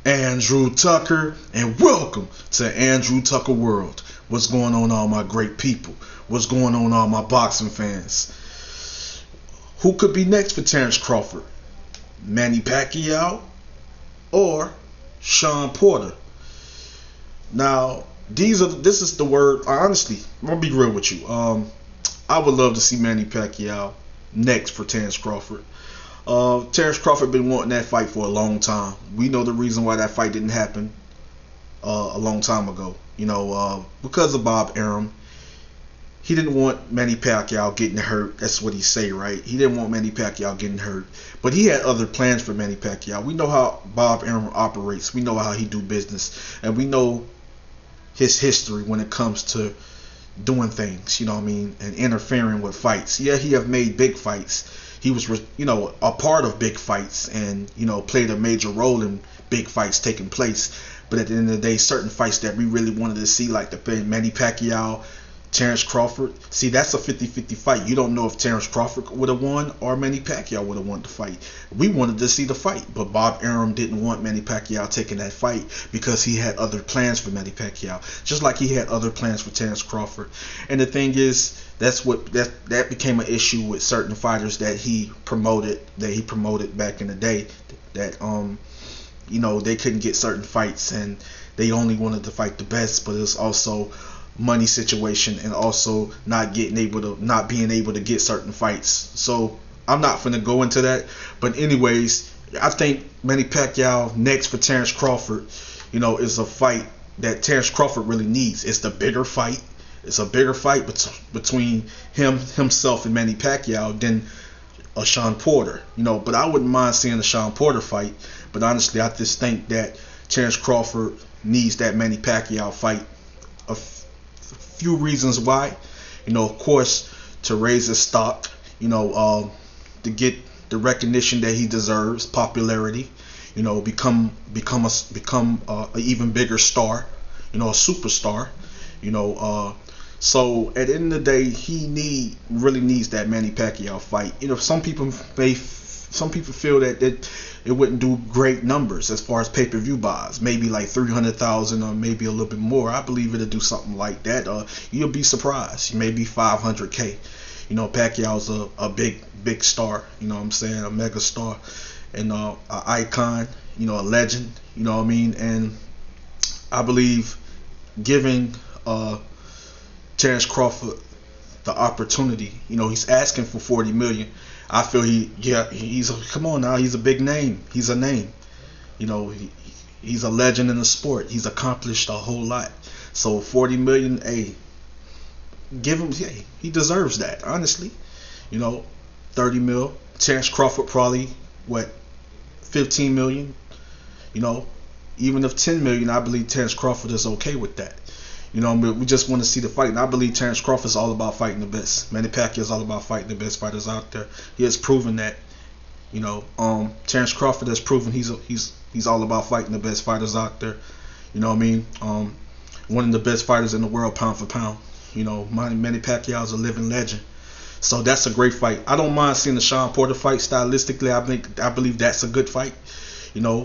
Andrew Tucker, and welcome to Andrew Tucker World. What's going on, all my great people? What's going on, all my boxing fans? Who could be next for Terence Crawford? Manny Pacquiao or Shawn Porter? Now, this is the word. Honestly, I'm gonna be real with you. I would love to see Manny Pacquiao next for Terence Crawford. Terence Crawford been wanting that fight for a long time. We know the reason why that fight didn't happen a long time ago. Because of Bob Arum. He didn't want Manny Pacquiao getting hurt. That's what he say, right? He didn't want Manny Pacquiao getting hurt. But he had other plans for Manny Pacquiao. We know how Bob Arum operates. We know how he do business. And we know his history when it comes to doing things, and interfering with fights. Yeah, he have made big fights. He was, a part of big fights and, played a major role in big fights taking place. But at the end of the day, certain fights that we really wanted to see, like the Manny Pacquiao, Terence Crawford, see, that's a 50-50 fight. You don't know if Terence Crawford would have won or Manny Pacquiao would have won the fight. We wanted to see the fight, but Bob Arum didn't want Manny Pacquiao taking that fight because he had other plans for Manny Pacquiao, just like he had other plans for Terence Crawford. And the thing is, that became an issue with certain fighters that he promoted back in the day, that they couldn't get certain fights and they only wanted to fight the best, but it's also money situation and also not being able to get certain fights. So I'm not finna go into that, but anyways, I think Manny Pacquiao next for Terence Crawford, is a fight that Terence Crawford really needs. It's the bigger fight. It's a bigger fight between himself and Manny Pacquiao than a Shawn Porter, but I wouldn't mind seeing a Shawn Porter fight. But honestly, I just think that Terence Crawford needs that Manny Pacquiao fight. A few reasons why, of course, to raise his stock, to get the recognition that he deserves, popularity, become a even bigger star, a superstar, So at the end of the day, he really needs that Manny Pacquiao fight. Some people feel that it wouldn't do great numbers as far as pay-per-view buys, maybe like 300,000 or maybe a little bit more. I believe it'll do something like that. You'll be surprised. Maybe 500K. Pacquiao's a big star. A mega star and an icon. A legend. And I believe giving Terence Crawford the opportunity. He's asking for 40 million. I feel come on now, he's a big name. He's a name. He's a legend in the sport. He's accomplished a whole lot. So 40 million, give him, he deserves that, honestly. 30 mil. Terence Crawford probably 15 million. Even if 10 million, I believe Terence Crawford is okay with that. We just want to see the fight, and I believe Terence Crawford is all about fighting the best. Manny Pacquiao is all about fighting the best fighters out there. He has proven that. Terence Crawford has proven he's all about fighting the best fighters out there. One of the best fighters in the world, pound for pound. Manny Pacquiao is a living legend. So that's a great fight. I don't mind seeing the Shawn Porter fight. Stylistically, I believe that's a good fight.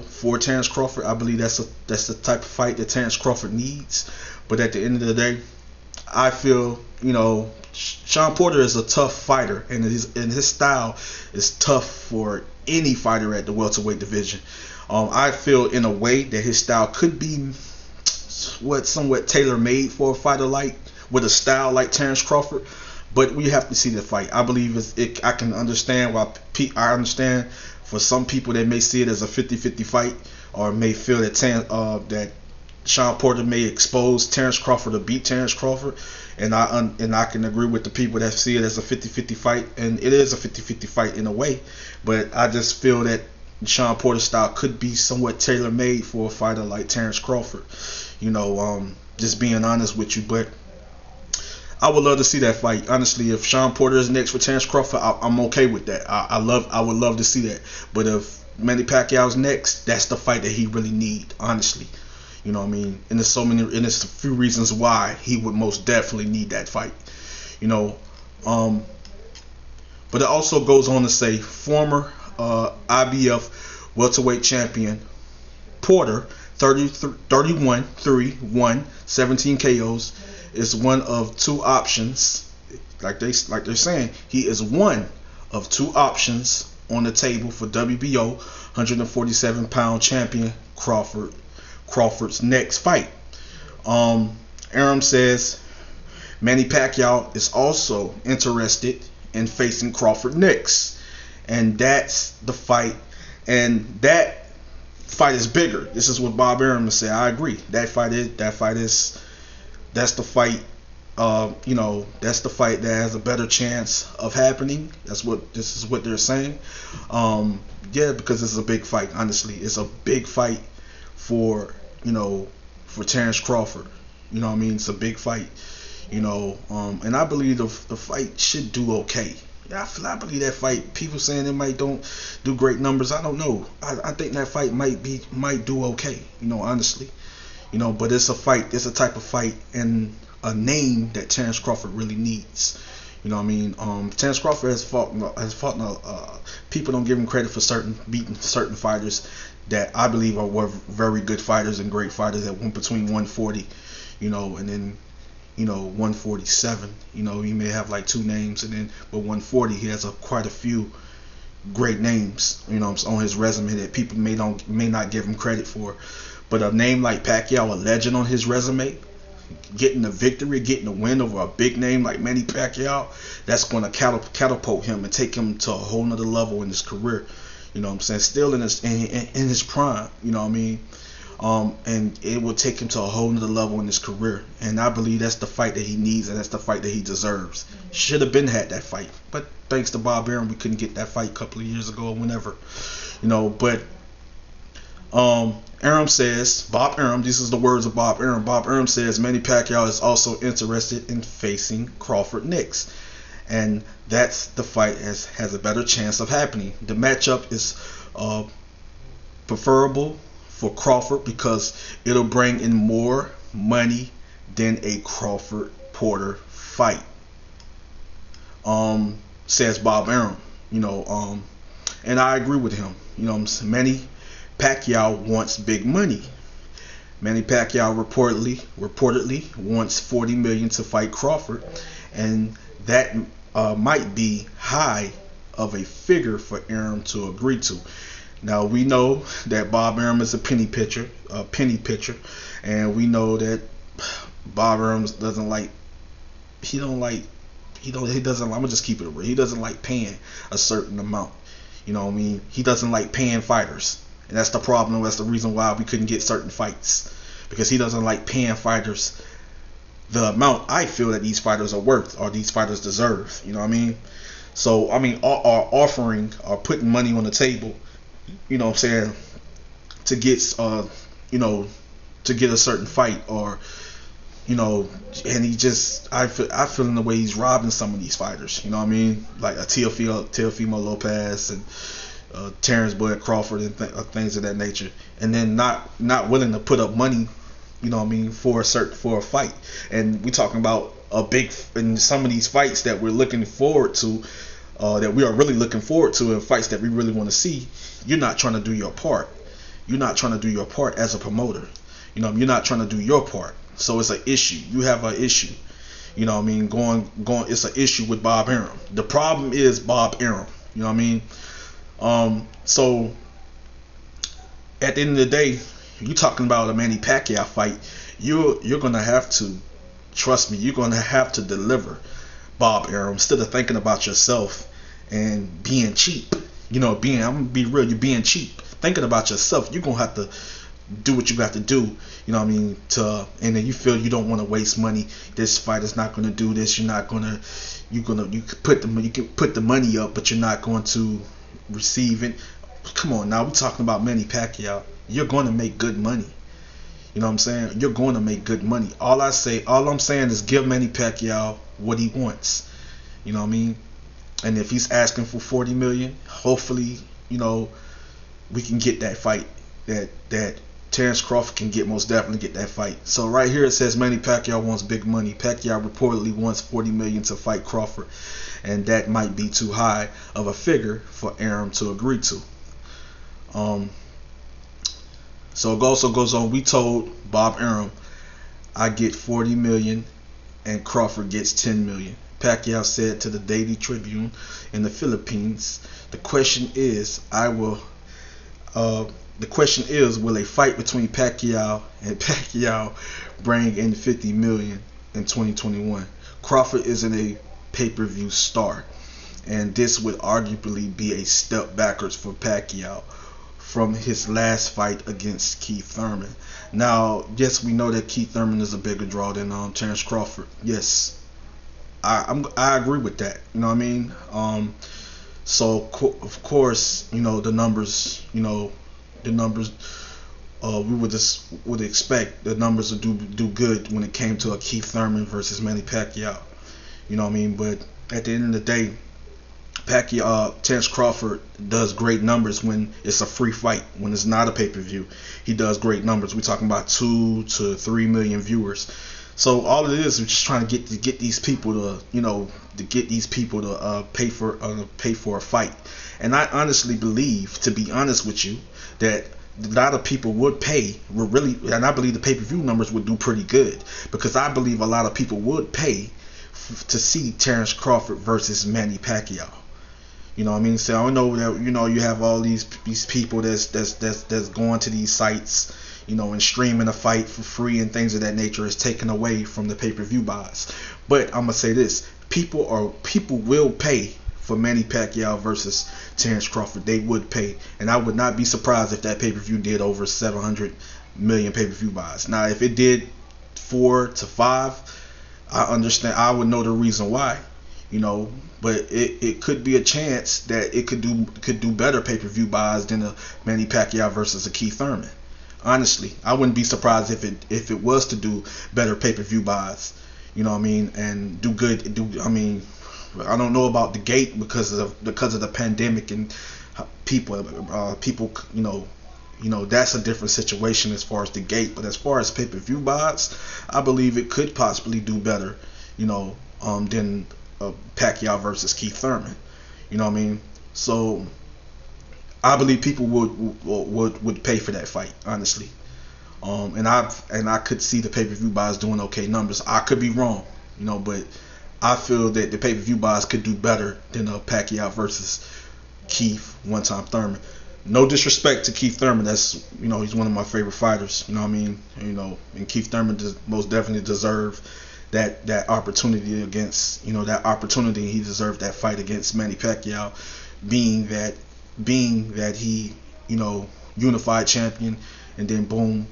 For Terence Crawford, I believe that's the type of fight that Terence Crawford needs. But at the end of the day, I feel, Shawn Porter is a tough fighter, and his style is tough for any fighter at the welterweight division. I feel in a way that his style could be somewhat tailor-made for a fighter with a style like Terence Crawford. But we have to see the fight. I believe I can understand why. I understand for some people they may see it as a 50-50 fight, or may feel that Shawn Porter may expose Terence Crawford to beat Terence Crawford, and I can agree with the people that see it as a 50-50 fight, and it is a 50-50 fight in a way. But I just feel that Shawn Porter's style could be somewhat tailor-made for a fighter like Terence Crawford. Just being honest with you, but I would love to see that fight. Honestly, if Shawn Porter is next for Terence Crawford, I'm okay with that. I would love to see that. But if Manny Pacquiao's next, that's the fight that he really need, honestly. And there's a few reasons why he would most definitely need that fight. But it also goes on to say former IBF welterweight champion Porter, 31-3-1, 17 KOs, is one of two options. Like they're saying, he is one of two options on the table for WBO 147-pound champion Crawford's next fight. Arum says Manny Pacquiao is also interested in facing Crawford next, and that's the fight. And that fight is bigger. This is what Bob Arum said. I agree. That's the fight. That's the fight that has a better chance of happening. This is what they're saying. Because it's a big fight. Honestly, it's a big fight for Terence Crawford. You know what I mean? It's a big fight. And I believe the fight should do okay. I believe that fight. People saying it might don't do great numbers. I don't know. I think that fight might do okay. Honestly. But it's a fight. It's a type of fight and a name that Terence Crawford really needs. You know what I mean? Terence Crawford has fought. People don't give him credit for beating certain fighters that I believe were very good fighters and great fighters that went between 140, and then 147. He may have like two names, and then but 140 he has quite a few great names, on his resume that people may not give him credit for. But a name like Pacquiao, a legend on his resume, getting a victory, getting a win over a big name like Manny Pacquiao, that's going to catapult him and take him to a whole nother level in his career. Still in his prime. And it will take him to a whole nother level in his career. And I believe that's the fight that he needs, and that's the fight that he deserves. Should have had that fight, but thanks to Bob Arum, we couldn't get that fight a couple of years ago or whenever. But Arum says, Bob Arum, this is the words of Bob Arum. Bob Arum says Manny Pacquiao is also interested in facing Crawford next, and that's the fight has a better chance of happening. The matchup is preferable for Crawford because it'll bring in more money than a Crawford Porter fight. Says Bob Arum. And I agree with him. Manny Pacquiao wants big money. Manny Pacquiao reportedly wants $40 million to fight Crawford, and that might be high of a figure for Arum to agree to. Now we know that Bob Arum is a penny pitcher, and we know that Bob Arum doesn't like. I'm gonna just keep it real. He doesn't like paying a certain amount. You know what I mean? He doesn't like paying fighters. And that's the problem. That's the reason why we couldn't get certain fights. Because he doesn't like paying fighters the amount I feel that these fighters are worth or these fighters deserve. You know what I mean? So, are offering or putting money on the table, to get, to get a certain fight or, and he just, I feel in the way he's robbing some of these fighters. You know what I mean? Like a Teofimo Lopez and Terence Crawford and things of that nature, and then not willing to put up money, for a fight. And we talking about in some of these fights that we're looking forward to, that we are really looking forward to, and fights that we really want to see. You're not trying to do your part. You're not trying to do your part as a promoter. You're not trying to do your part. So it's an issue. You have an issue. Going. It's an issue with Bob Arum. The problem is Bob Arum. You know what I mean? So at the end of the day, you're talking about a Manny Pacquiao fight. You're gonna have to trust me. You're gonna have to deliver, Bob Arum, instead of thinking about yourself and being cheap. I'm gonna be real. You're being cheap, thinking about yourself. You're gonna have to do what you got to do. You know what I mean? And then you feel you don't want to waste money. This fight is not gonna do this. You can put the money up, but you're not going to receive it. Come on now, we're talking about Manny Pacquiao. You're going to make good money. You know what I'm saying? You're going to make good money. All I'm saying is give Manny Pacquiao what he wants. You know what I mean? And if he's asking for $40 million, hopefully, we can get that fight. That Terence Crawford can most definitely get that fight. So right here it says Manny Pacquiao wants big money. Pacquiao reportedly wants $40 million to fight Crawford, and that might be too high of a figure for Arum to agree to. So it also goes on. We told Bob Arum, I get 40 million and Crawford gets 10 million. Pacquiao said to the Daily Tribune in the Philippines, the question is, will a fight between Pacquiao and Pacquiao bring in 50 million in 2021? Crawford isn't a pay-per-view star, and this would arguably be a step backwards for Pacquiao from his last fight against Keith Thurman. Now, yes, we know that Keith Thurman is a bigger draw than Terence Crawford. Yes, I agree with that. You know what I mean? So of course, the numbers. We would expect the numbers to do good when it came to a Keith Thurman versus Manny Pacquiao. You know what I mean? But at the end of the day, Terence Crawford does great numbers when it's a free fight, when it's not a pay-per-view. He does great numbers. We're talking about 2 to 3 million viewers. So all it is, we're just trying to get these people to pay for a fight. And I honestly believe, to be honest with you, that a lot of people would pay, and I believe the pay-per-view numbers would do pretty good, because I believe a lot of people would pay to see Terence Crawford versus Manny Pacquiao. You know what I mean? So I know that you have all these people that's going to these sites, and streaming a fight for free and things of that nature is taken away from the pay-per-view buys. But I'm gonna say this: people will pay for Manny Pacquiao versus Terence Crawford. They would pay, and I would not be surprised if that pay-per-view did over 700 million pay-per-view buys. Now, if it did 4 to 5, I understand. I would know the reason why. But it could be a chance that it could do better pay-per-view buys than a Manny Pacquiao versus a Keith Thurman. Honestly, I wouldn't be surprised if it was to do better pay-per-view buys. You know what I mean? And do good. I don't know about the gate because of the pandemic and people. That's a different situation as far as the gate. But as far as pay-per-view buys, I believe it could possibly do better. Than Pacquiao versus Keith Thurman. You know what I mean? So I believe people would pay for that fight, honestly. And I could see the pay-per-view buys doing okay numbers. I could be wrong, but I feel that the pay-per-view buys could do better than Pacquiao versus Keith one-time Thurman. No disrespect to Keith Thurman. That's he's one of my favorite fighters. You know what I mean? And Keith Thurman most definitely deserved that opportunity against that opportunity. He deserved that fight against Manny Pacquiao, being that he unified champion, and then boom,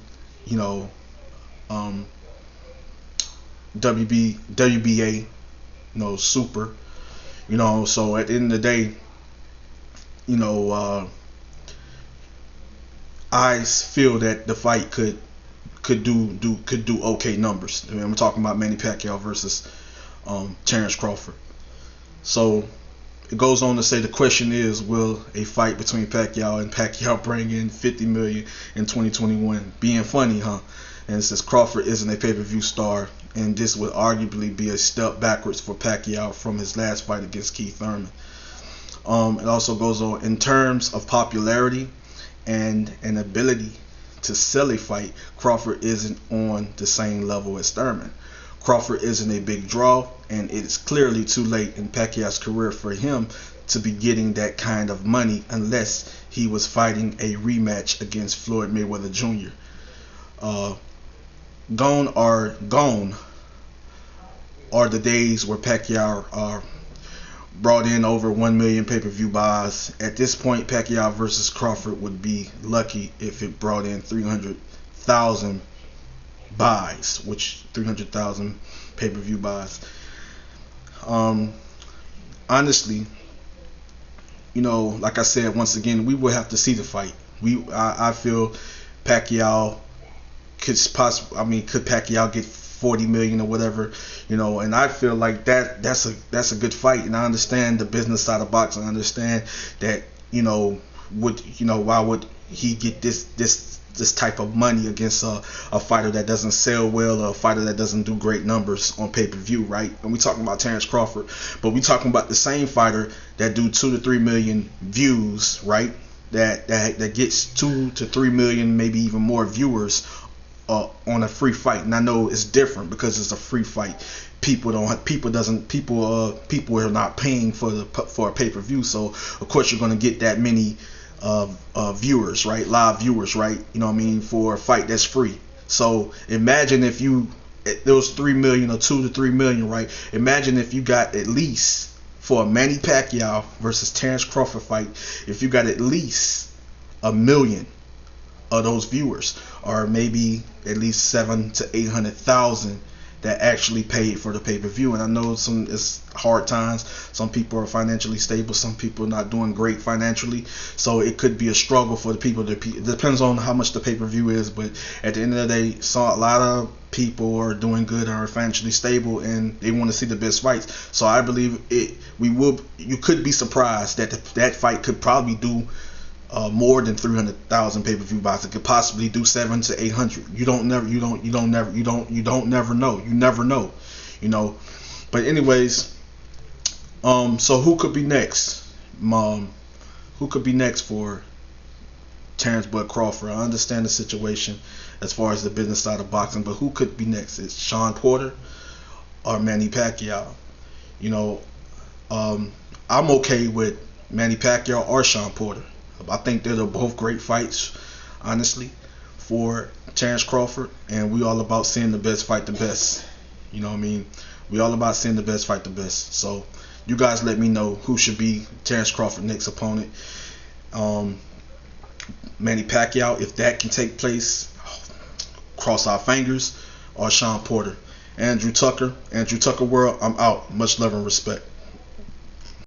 WBA super. So at the end of the day, I feel that the fight could do okay numbers. I mean, I'm talking about Manny Pacquiao versus Terence Crawford. So it goes on to say the question is, will a fight between Pacquiao and Pacquiao bring in 50 million in 2021? Being funny, huh? And it says Crawford isn't a pay-per-view star, and this would arguably be a step backwards for Pacquiao from his last fight against Keith Thurman. It also goes on, in terms of popularity and an ability to sell a fight, Crawford isn't on the same level as Thurman. Crawford isn't a big draw, and it's clearly too late in Pacquiao's career for him to be getting that kind of money unless he was fighting a rematch against Floyd Mayweather Jr. Gone are the days where Pacquiao brought in over 1 million pay-per-view buys. At this point, Pacquiao versus Crawford would be lucky if it brought in 300,000 buys, which 300,000 pay-per-view buys. Honestly, like I said, once again, we will have to see the fight. I feel Pacquiao could Pacquiao get 40 million or whatever, and I feel like that's a good fight. And I understand the business side of boxing. I understand that why would he get this type of money against a fighter that doesn't sell well, or a fighter that doesn't do great numbers on pay-per-view, right? And we talking about Terence Crawford, but we talking about the same fighter that do 2 to 3 million views, right? that gets 2 to 3 million, maybe even more viewers on a free fight. And I know it's different because it's a free fight. People are not paying for a pay-per-view, so of course you're going to get that many viewers, right? Live viewers, right? You know what I mean, for a fight that's free. So imagine if there was 3 million or 2 to 3 million, right? Imagine if you got at least, for a Manny Pacquiao versus Terence Crawford fight, if you got at least 1 million of those viewers, or maybe at least 700,000 to 800,000 that actually paid for the pay-per-view. And I know it's hard times. Some people are financially stable. Some people are not doing great financially. So it could be a struggle for the people. It depends on how much the pay-per-view is. But at the end of the day, a lot of people are doing good and are financially stable, and they want to see the best fights. So I believe you could be surprised that that fight could probably do more than 300,000 pay-per-view buys. It could possibly do 700 to 800. You don't never know. You never know. You know. But anyways, so who could be next? Who could be next for Terence Bud Crawford? I understand the situation as far as the business side of boxing, but who could be next? Is Shawn Porter or Manny Pacquiao? You know, I'm okay with Manny Pacquiao or Shawn Porter. I think they're both great fights, honestly, for Terence Crawford. And we all about seeing the best fight the best. You know what I mean? We all about seeing the best fight the best. So you guys let me know who should be Terence Crawford's next opponent. Manny Pacquiao, if that can take place, cross our fingers, or Shawn Porter. Andrew Tucker World, I'm out. Much love and respect.